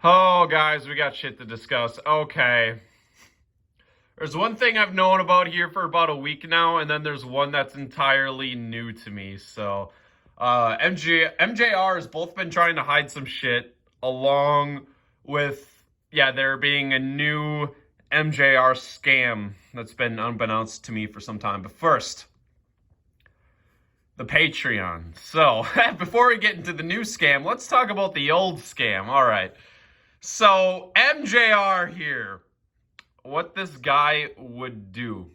Oh, guys, we got shit to discuss. Okay. There's one thing I've known about here for about a week now, and then there's one that's entirely new to me. So, MJR has both been trying to hide some shit, along with, there being a new MJR scam that's been unbeknownst to me for some time. But first, the Patreon. So, before we get into the new scam, let's talk about the old scam. All right. So, MJR here, what this guy would do.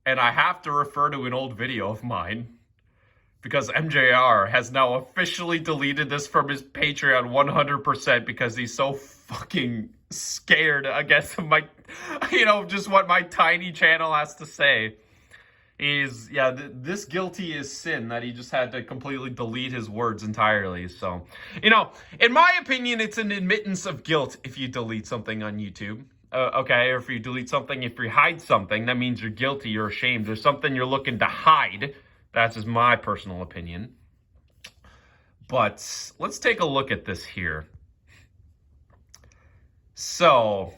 And I have to refer to an old video of mine, because MJR has now officially deleted this from his Patreon 100% because he's so fucking scared, I guess, of my, just what my tiny channel has to say. This guilty is sin that he just had to completely delete his words entirely. So, in my opinion, it's an admittance of guilt if you delete something on YouTube. Okay, or if you delete something, if you hide something, that means you're guilty, you're ashamed. There's something you're looking to hide. That's just my personal opinion. But let's take a look at this here. So,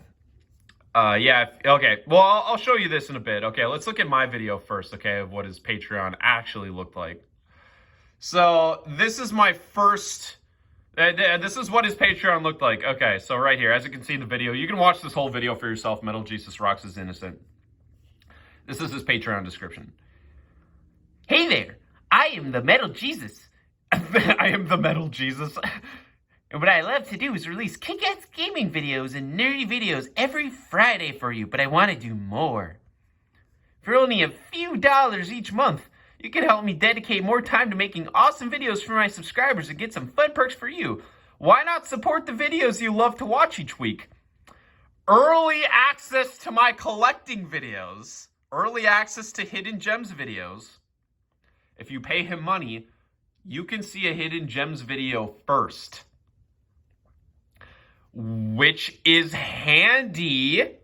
okay. Well, I'll show you this in a bit. Okay, let's look at my video first, okay, of what his Patreon actually looked like. So, this is my first... this is what his Patreon looked like. Okay, so right here, as you can see in the video, you can watch this whole video for yourself. MetalJesusRocks is innocent. This is his Patreon description. Hey there, I am the Metal Jesus. I am the Metal Jesus. And what I love to do is release kick-ass gaming videos and nerdy videos every Friday for you, but I want to do more. For only a few dollars each month, you can help me dedicate more time to making awesome videos for my subscribers and get some fun perks for you. Why not support the videos you love to watch each week? Early access to my collecting videos. Early access to Hidden Gems videos. If you pay him money, you can see a Hidden Gems video first. Which is handy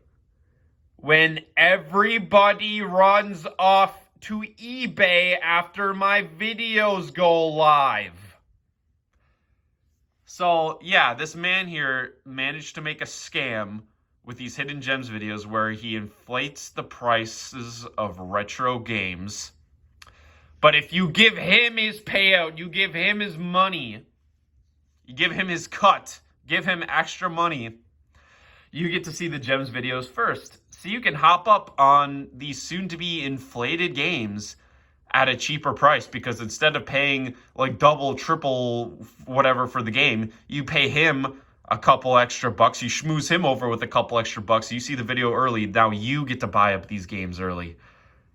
when everybody runs off to eBay after my videos go live. So, this man here managed to make a scam with these Hidden Gems videos where he inflates the prices of retro games. But if you give him his payout, you give him his money, you give him his cut, give him extra money, you get to see the Gems videos first. So you can hop up on these soon-to-be inflated games at a cheaper price, because instead of paying like double, triple, whatever for the game, you pay him a couple extra bucks. You schmooze him over with a couple extra bucks. You see the video early. Now you get to buy up these games early.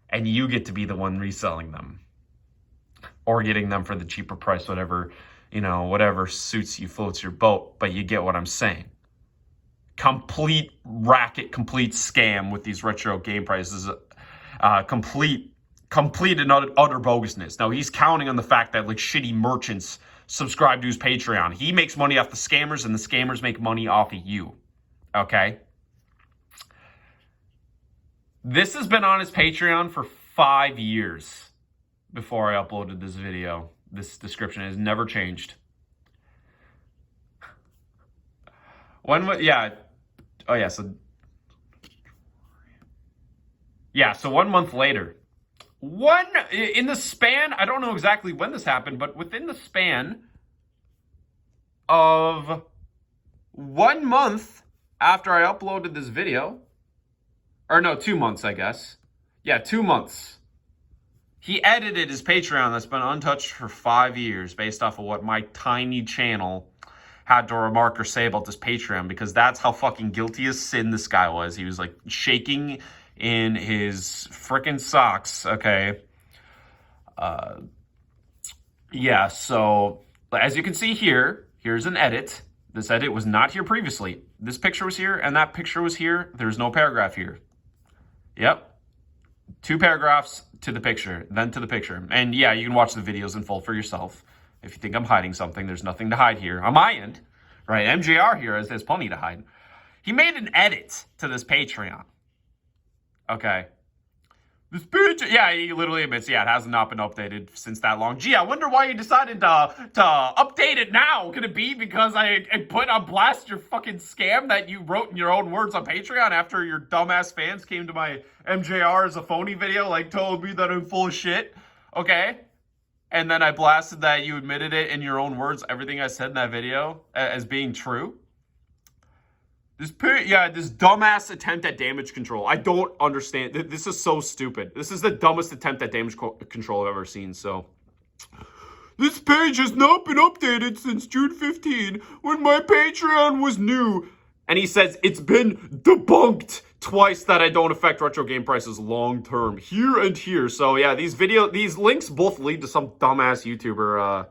And you get to be the one reselling them. Or getting them for the cheaper price, whatever suits you, floats your boat. But you get what I'm saying. Complete racket, complete scam with these retro game prices. Complete and utter bogusness. Now, he's counting on the fact that, like, shitty merchants subscribe to his Patreon. He makes money off the scammers, and the scammers make money off of you. Okay? This has been on his Patreon for 5 years before I uploaded this video. This description has never changed. So 1 month later, in the span, I don't know exactly when this happened, but within the span of 1 month after I uploaded this video, 2 months, I guess. 2 months. He edited his Patreon that's been untouched for 5 years based off of what my tiny channel had to remark or say about this Patreon, because that's how fucking guilty as sin this guy was. He was like shaking in his frickin' socks, okay? So as you can see here, here's an edit. This edit was not here previously. This picture was here and that picture was here. There's no paragraph here. Yep. 2 paragraphs to the picture, then to the picture. And you can watch the videos in full for yourself. If you think I'm hiding something, there's nothing to hide here. On my end, right? MJR here has plenty to hide. He made an edit to this Patreon. Okay. This page, yeah, he literally admits, yeah, it has not been updated since that long. Gee, I wonder why you decided to update it now. Could it be because I put on blast your fucking scam that you wrote in your own words on Patreon after your dumbass fans came to my MJR as a phony video, like, told me that I'm full of shit? Okay? And then I blasted that you admitted it in your own words, everything I said in that video, as being true. This dumbass attempt at damage control. I don't understand. This is so stupid. This is the dumbest attempt at damage control I've ever seen, so. This page has not been updated since June 15, when my Patreon was new. And he says it's been debunked twice that I don't affect retro game prices long term. Here and here. So yeah, these links both lead to some dumbass YouTuber,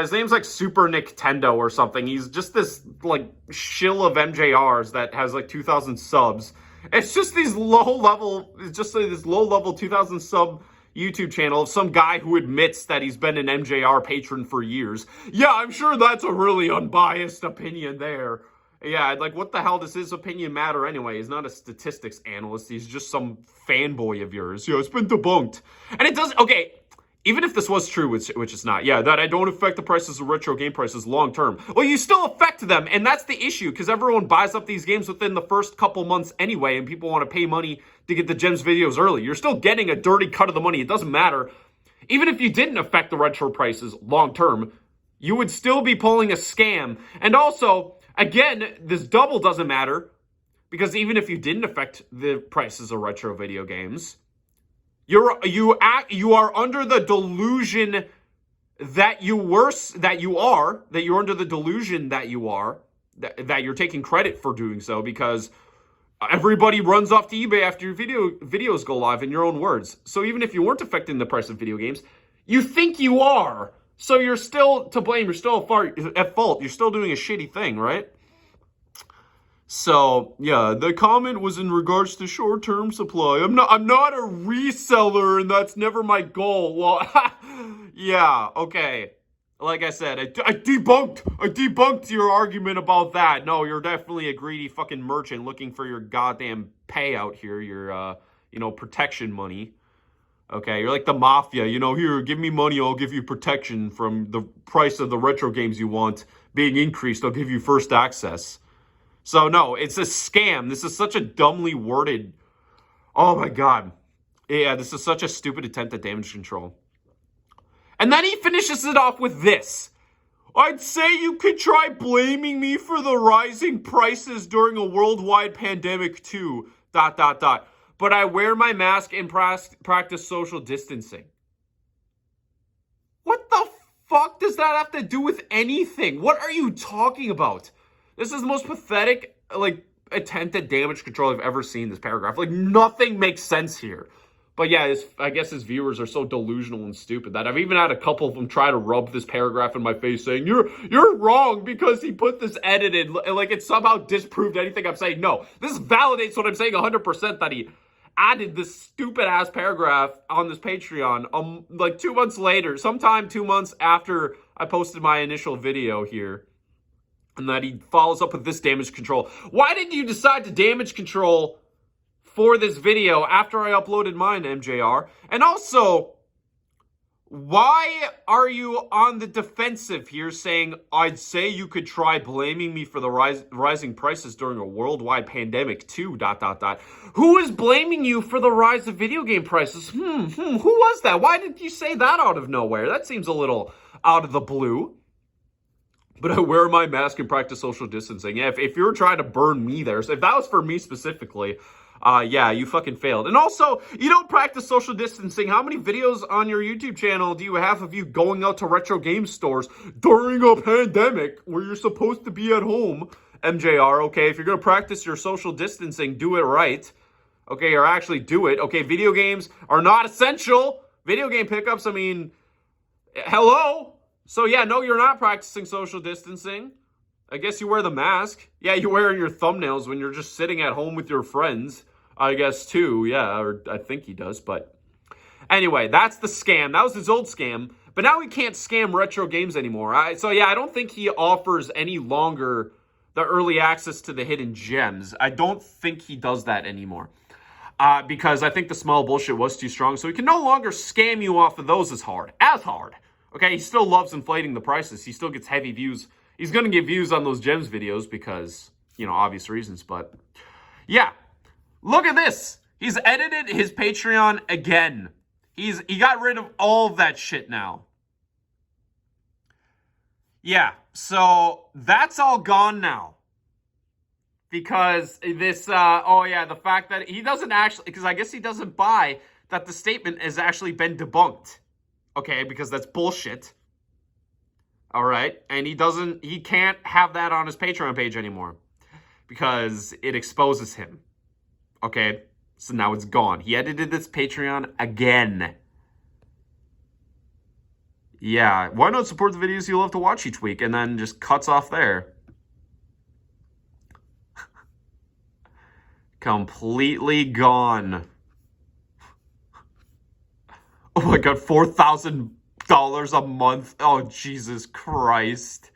his name's like Super Nintendo or something. He's just this, like, shill of MJRs that has, like, 2,000 subs. It's just these low-level, this low-level 2,000 sub YouTube channel of some guy who admits that he's been an MJR patron for years. Yeah, I'm sure that's a really unbiased opinion there. Yeah, like, what the hell does his opinion matter anyway? He's not a statistics analyst. He's just some fanboy of yours. Yeah, it's been debunked. And it does, okay, even if this was true, which it's not, yeah, that I don't affect the prices of retro game prices long term. Well, you still affect them, and that's the issue, because everyone buys up these games within the first couple months anyway, and people want to pay money to get the Gems videos early. You're still getting a dirty cut of the money. It doesn't matter. Even if you didn't affect the retro prices long term, you would still be pulling a scam. And also, again, this double doesn't matter, because even if you didn't affect the prices of retro video games, you are under the delusion that you're under the delusion that you're taking credit for doing so, because everybody runs off to eBay after your videos go live, in your own words. So even if you weren't affecting the price of video games, you think you are. So you're still to blame. You're still at fault. You're still doing a shitty thing, right? So, yeah, the comment was in regards to short-term supply. I'm not a reseller, and that's never my goal. Well, yeah, okay. Like I said, I debunked your argument about that. No, you're definitely a greedy fucking merchant looking for your goddamn payout here, your, protection money. Okay, you're like the mafia, here, give me money, I'll give you protection from the price of the retro games you want being increased. I'll give you first access. So, no, it's a scam. This is such a dumbly worded... Oh, my God. Yeah, this is such a stupid attempt at damage control. And then he finishes it off with this. I'd say you could try blaming me for the rising prices during a worldwide pandemic, too. ... But I wear my mask and practice social distancing. What the fuck does that have to do with anything? What are you talking about? This is the most pathetic, attempt at damage control I've ever seen, this paragraph. Nothing makes sense here. But yeah, I guess his viewers are so delusional and stupid that I've even had a couple of them try to rub this paragraph in my face saying, you're wrong because he put this edited, like it somehow disproved anything I'm saying. No, this validates what I'm saying 100%, that he added this stupid-ass paragraph on this Patreon, 2 months later, sometime 2 months after I posted my initial video here. And that he follows up with this damage control. Why did you decide to damage control for this video after I uploaded mine, MJR? And also, why are you on the defensive here saying, I'd say you could try blaming me for the rising prices during a worldwide pandemic too, ... Who is blaming you for the rise of video game prices? Who was that? Why did you say that out of nowhere? That seems a little out of the blue. But I wear my mask and practice social distancing. Yeah, if you were trying to burn me there, so if that was for me specifically, yeah, you fucking failed. And also, you don't practice social distancing. How many videos on your YouTube channel do you have of you going out to retro game stores during a pandemic where you're supposed to be at home? MJR, okay, if you're going to practice your social distancing, do it right. Okay, or actually do it. Okay, video games are not essential. Video game pickups, I mean, hello? So yeah, no, you're not practicing social distancing. I guess you wear the mask. Yeah, you wear it in your thumbnails when you're just sitting at home with your friends. I guess too, yeah, or I think he does, but... Anyway, that's the scam. That was his old scam. But now he can't scam retro games anymore. So yeah, I don't think he offers any longer the early access to the hidden gems. I don't think he does that anymore. because I think the smell bullshit was too strong. So he can no longer scam you off of those as hard. Okay, he still loves inflating the prices. He still gets heavy views. He's going to get views on those gems videos because, you know, obvious reasons. But, yeah. Look at this. He's edited his Patreon again. He got rid of all of that shit now. Yeah, so that's all gone now. Because this, the fact that he doesn't actually, because I guess he doesn't buy that the statement has actually been debunked. Okay, because that's bullshit. All right, and he can't have that on his Patreon page anymore because it exposes him. Okay, so now it's gone. He edited this Patreon again. Yeah, why not support the videos you love to watch each week and then just cuts off there? Completely gone. Oh my god, $4,000 a month. Oh, Jesus Christ.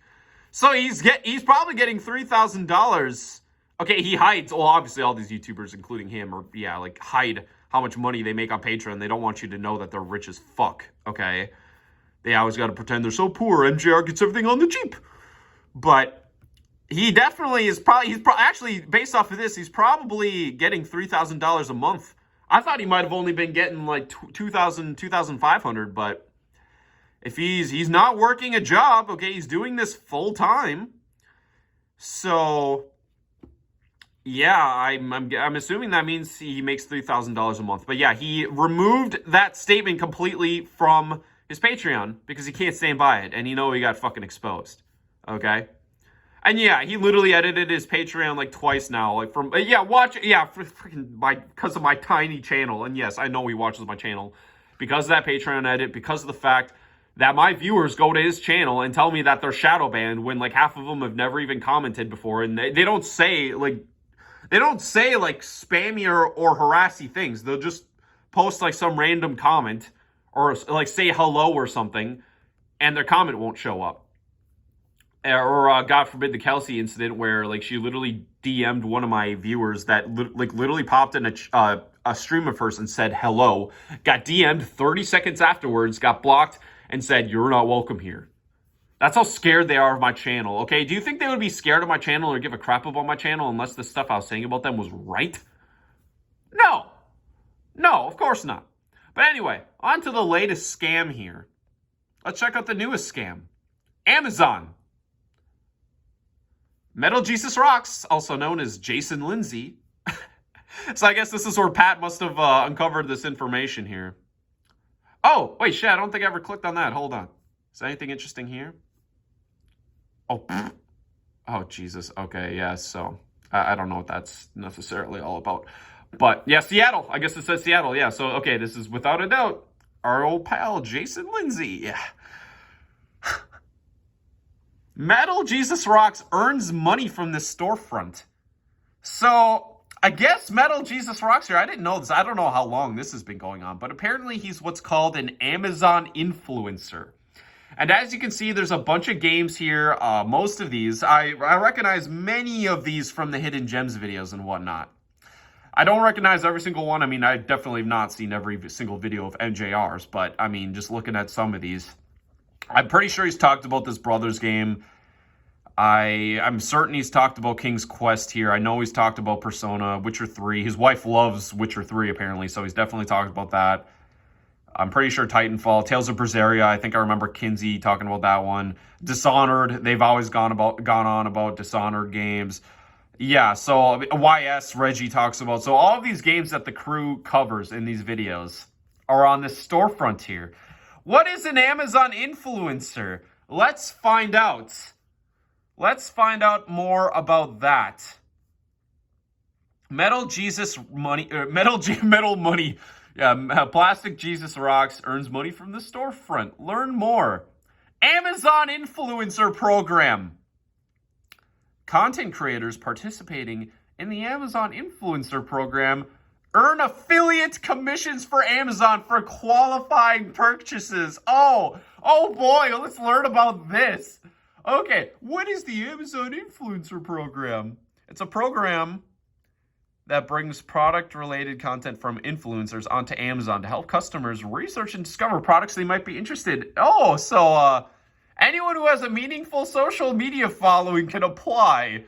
So he's probably getting $3,000. Okay, he hides. Well, obviously all these YouTubers, including him, hide how much money they make on Patreon. They don't want you to know that they're rich as fuck, okay? They always got to pretend they're so poor. MJR gets everything on the cheap. But he definitely is actually, based off of this, he's probably getting $3,000 a month. I thought he might have only been getting like $2,000, $2,500, but if he's not working a job, okay, he's doing this full time. So yeah, I'm assuming that means he makes $3,000 a month. But yeah, he removed that statement completely from his Patreon because he can't stand by it, and he got fucking exposed. Okay. And yeah, he literally edited his Patreon like twice now, like because of my tiny channel. And yes, I know he watches my channel because of that Patreon edit, because of the fact that my viewers go to his channel and tell me that they're shadow banned when like half of them have never even commented before, and they don't say like spammy or harassy things. They'll just post like some random comment or like say hello or something, and their comment won't show up. Or God forbid the Kelsey incident where like she literally DM'd one of my viewers that literally popped in a stream of hers and said hello, got DM'd 30 seconds afterwards, got blocked, and said, "You're not welcome here." That's how scared they are of my channel, okay? Do you think they would be scared of my channel or give a crap about my channel unless the stuff I was saying about them was right? No. No, of course not. But anyway, on to the latest scam here. Let's check out the newest scam. Amazon. MetalJesusRocks, also known as Jason Lindsay. So I guess this is where Pat must have uncovered this information here. Oh, wait, shit, I don't think I ever clicked on that. Hold on. Is there anything interesting here? Oh, Jesus. Okay, yeah, so I don't know what that's necessarily all about. But, yeah, Seattle. I guess it says Seattle. Yeah, so, okay, this is without a doubt our old pal, Jason Lindsay. Yeah. MetalJesusRocks earns money from this storefront. So, I guess MetalJesusRocks here, I didn't know this. I don't know how long this has been going on, but apparently he's what's called an Amazon influencer. And as you can see, there's a bunch of games here. Most of these, I recognize many of these from the Hidden Gems videos and whatnot. I don't recognize every single one. I mean, I definitely have not seen every single video of MJR's, but I mean, just looking at some of these, I'm pretty sure he's talked about this Brothers game. I'm certain he's talked about King's Quest here. I know he's talked about Persona, Witcher 3. His wife loves Witcher 3, apparently, so he's definitely talked about that. I'm pretty sure Titanfall. Tales of Berseria, I think I remember Kinsey talking about that one. Dishonored, they've always gone on about Dishonored games. Yeah, so YS, Reggie talks about. So all of these games that the crew covers in these videos are on this storefront here. What is an Amazon influencer? Let's find out. Let's find out more about that. Metal Money. Yeah, Plastic Jesus Rocks earns money from the storefront. Learn more. Amazon influencer program. Content creators participating in the Amazon influencer program earn affiliate commissions for Amazon for qualifying purchases. Oh boy, let's learn about this. Okay, what is the Amazon influencer program? It's a program that brings product-related content from influencers onto Amazon to help customers research and discover products they might be interested in. Oh, so anyone who has a meaningful social media following can apply.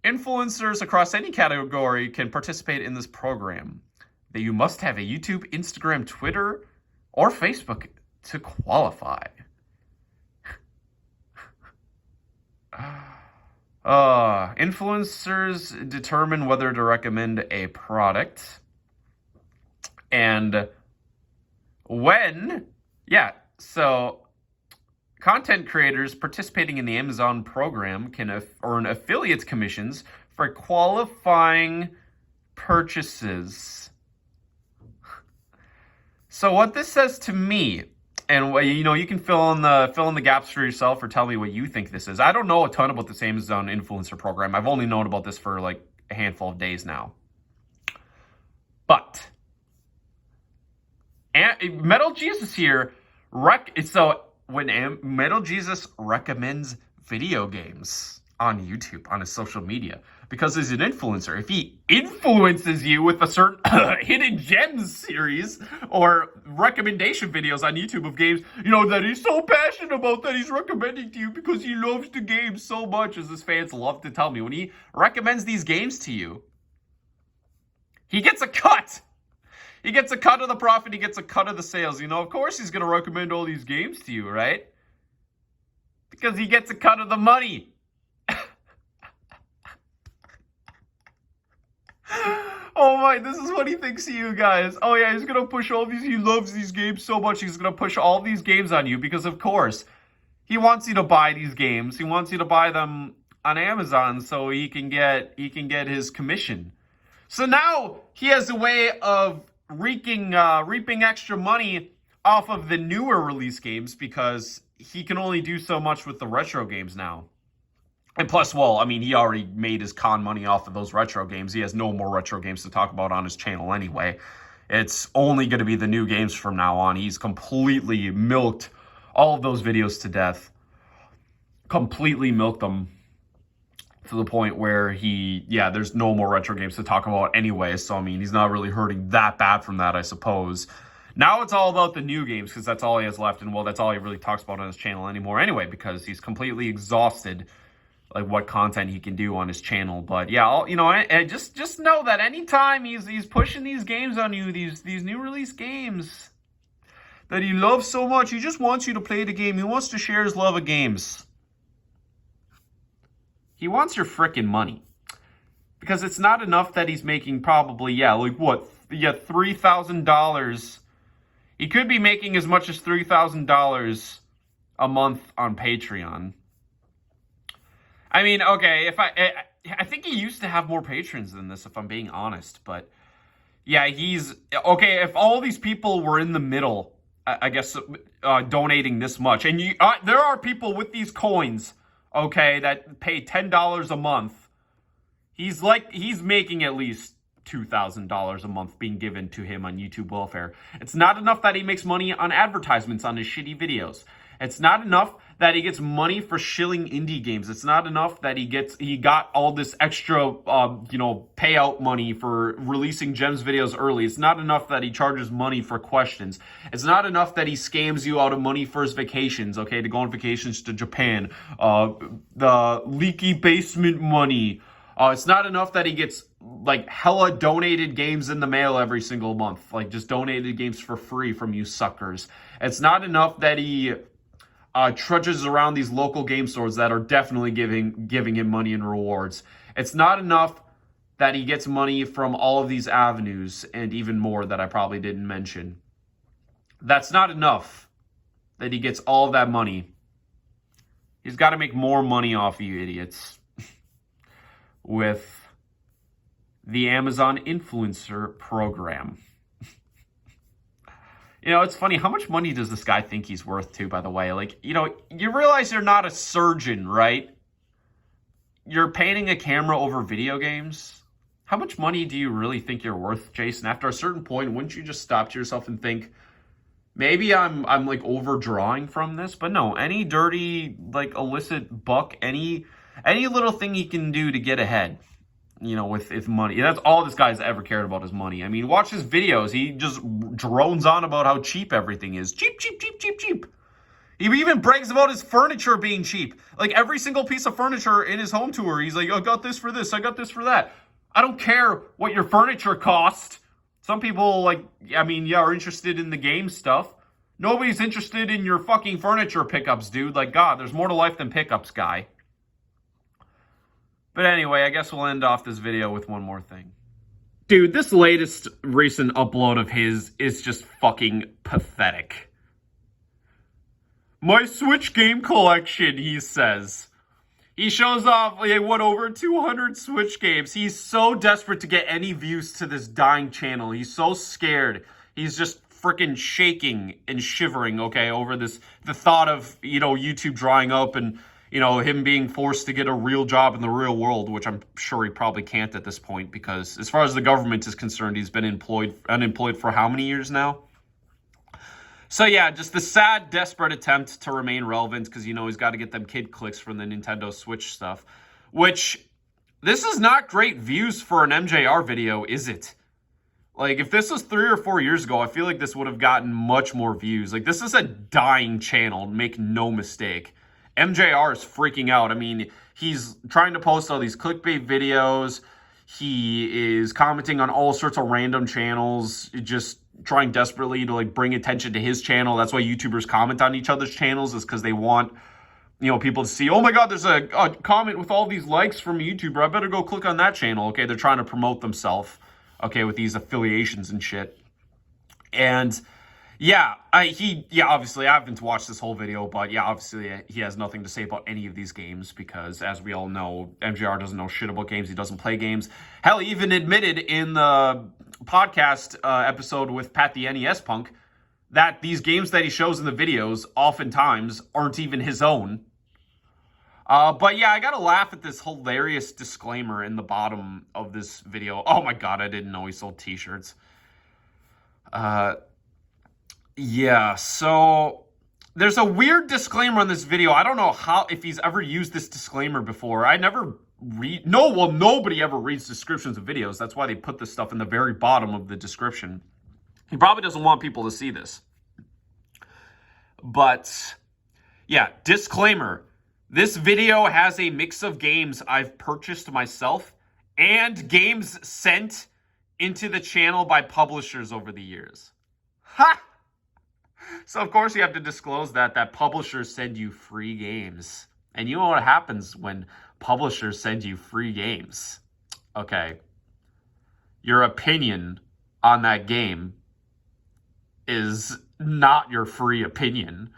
Influencers across any category can participate in this program. That you must have a YouTube, Instagram, Twitter, or Facebook to qualify. Influencers determine whether to recommend a product and when. Yeah, so content creators participating in the Amazon program can earn affiliates commissions for qualifying purchases. So what this says to me, and you can fill in the gaps for yourself or tell me what you think this is. I don't know a ton about this Amazon influencer program. I've only known about this for like a handful of days now. But MetalJesus here, so when MetalJesus recommends video games on YouTube, on his social media, because he's an influencer. If he influences you with a certain hidden gems series or recommendation videos on YouTube of games, that he's so passionate about that he's recommending to you because he loves the game so much, as his fans love to tell me. When he recommends these games to you, he gets a cut. He gets a cut of the profit. He gets a cut of the sales. Of course he's going to recommend all these games to you, right? Because he gets a cut of the money. Oh my, this is what he thinks of you guys. Oh yeah, he's going to push all these, he loves these games so much, he's going to push all these games on you because of course, he wants you to buy these games. He wants you to buy them on Amazon so he can get his commission. So now he has a way of reaping extra money off of the newer release games because he can only do so much with the retro games now. And plus, well, I mean, he already made his con money off of those retro games. He has no more retro games to talk about on his channel anyway. It's only going to be the new games from now on. He's completely milked all of those videos to death. Completely milked them to the point where there's no more retro games to talk about anyway. So, I mean, he's not really hurting that bad from that, I suppose. Now it's all about the new games because that's all he has left. And, well, that's all he really talks about on his channel anymore anyway because he's completely exhausted like what content he can do on his channel. But yeah, I just know that anytime he's pushing these games on you, these new release games that he loves so much, he just wants you to play the game. He wants to share his love of games. He wants your frickin' money. Because it's not enough that he's making probably, $3,000. He could be making as much as $3,000 a month on Patreon. I mean, okay, I think he used to have more patrons than this, if I'm being honest. But yeah, okay, if all these people were in the middle, I guess, donating this much. And there are people with these coins, okay, that pay $10 a month. He's making at least $2,000 a month being given to him on YouTube welfare. It's not enough that he makes money on advertisements on his shitty videos. It's not enough that he gets money for shilling indie games. It's not enough that he got all this extra, payout money for releasing Gems videos early. It's not enough that he charges money for questions. It's not enough that he scams you out of money for his vacations, okay, to go on vacations to Japan. The leaky basement money. It's not enough that he gets, like, hella donated games in the mail every single month. Like, just donated games for free from you suckers. It's not enough that he trudges around these local game stores that are definitely giving him money and rewards. It's not enough that he gets money from all of these avenues and even more that I probably didn't mention. That's not enough that he gets all of that money. He's got to make more money off of you idiots with the Amazon influencer program. It's funny, how much money does this guy think he's worth too, by the way? Like, you realize you're not a surgeon, right? You're painting a camera over video games. How much money do you really think you're worth, Jason? After a certain point, wouldn't you just stop to yourself and think, maybe I'm like overdrawing from this? But no, any dirty, like, illicit buck, any little thing he can do to get ahead, with money. That's all this guy's ever cared about is money. I mean, watch his videos. He just drones on about how cheap everything is. Cheap, cheap, cheap, cheap, cheap. He even brags about his furniture being cheap. Like, every single piece of furniture in his home tour, he's like, I got this for this, I got this for that. I don't care what your furniture cost. Some people, are interested in the game stuff. Nobody's interested in your fucking furniture pickups, dude. Like, God, there's more to life than pickups, guy. But anyway, I guess we'll end off this video with one more thing. Dude, this latest recent upload of his is just fucking pathetic. My Switch game collection, he says. He shows off, over 200 Switch games. He's so desperate to get any views to this dying channel. He's so scared. He's just freaking shaking and shivering, over the thought of, YouTube drying up and, him being forced to get a real job in the real world, which I'm sure he probably can't at this point, because as far as the government is concerned, he's been unemployed for how many years now? So yeah, just the sad, desperate attempt to remain relevant because, he's got to get them kid clicks from the Nintendo Switch stuff, which this is not great views for an MJR video, is it? Like, if this was 3 or 4 years ago, I feel like this would have gotten much more views. Like, this is a dying channel, make no mistake. MJR is freaking out. I mean, he's trying to post all these clickbait videos. He is commenting on all sorts of random channels, just trying desperately to bring attention to his channel. That's why YouTubers comment on each other's channels, is because they want, people to see, oh my God, there's a comment with all these likes from a YouTuber. I better go click on that channel. Okay, they're trying to promote themselves, with these affiliations and shit. And yeah, obviously I haven't watched this whole video, but yeah, obviously he has nothing to say about any of these games because, as we all know, MJR doesn't know shit about games. He doesn't play games. Hell, he even admitted in the podcast episode with Pat the NES Punk that these games that he shows in the videos oftentimes aren't even his own. But yeah, I gotta laugh at this hilarious disclaimer in the bottom of this video. Oh my God, I didn't know he sold t-shirts. Yeah, so there's a weird disclaimer on this video. I don't know if he's ever used this disclaimer before. Nobody ever reads descriptions of videos. That's why they put this stuff in the very bottom of the description. He probably doesn't want people to see this. But yeah, disclaimer. This video has a mix of games I've purchased myself and games sent into the channel by publishers over the years. Ha! So, of course, you have to disclose that publishers send you free games. And you know what happens when publishers send you free games? Okay. Your opinion on that game is not your free opinion.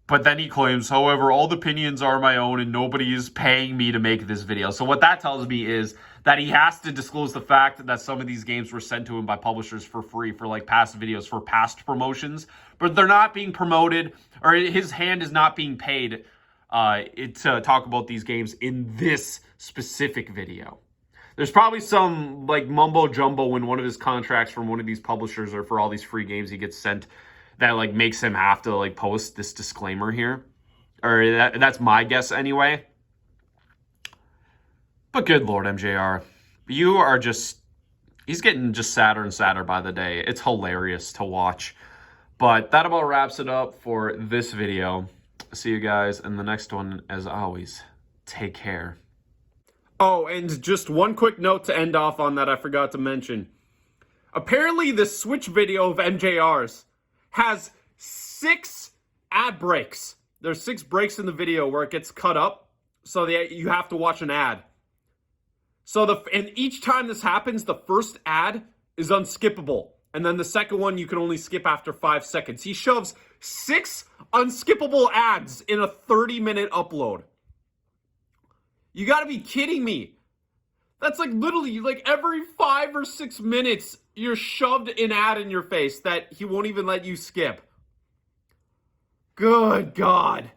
But then he claims, however, all the opinions are my own and nobody is paying me to make this video. So what that tells me is that he has to disclose the fact that some of these games were sent to him by publishers for free for past videos, for past promotions. But they're not being promoted, or his hand is not being paid to talk about these games in this specific video. There's probably some mumbo jumbo in one of his contracts from one of these publishers, or for all these free games he gets sent, that makes him have to post this disclaimer here, or that's my guess anyway. But good Lord, MJR, you are he's getting just sadder and sadder by the day. It's hilarious to watch. But that about wraps it up for this video. See you guys in the next one. As always, take care. Oh, and just one quick note to end off on that I forgot to mention. Apparently the Switch video of MJR's has 6 ad breaks. There's 6 breaks in the video where it gets cut up, so you have to watch an ad. So and each time this happens, the first ad is unskippable, and then the second one you can only skip after 5 seconds. He shoves 6 unskippable ads in a 30-minute upload. You gotta be kidding me. That's literally every 5 or 6 minutes you're shoved an ad in your face that he won't even let you skip. Good God.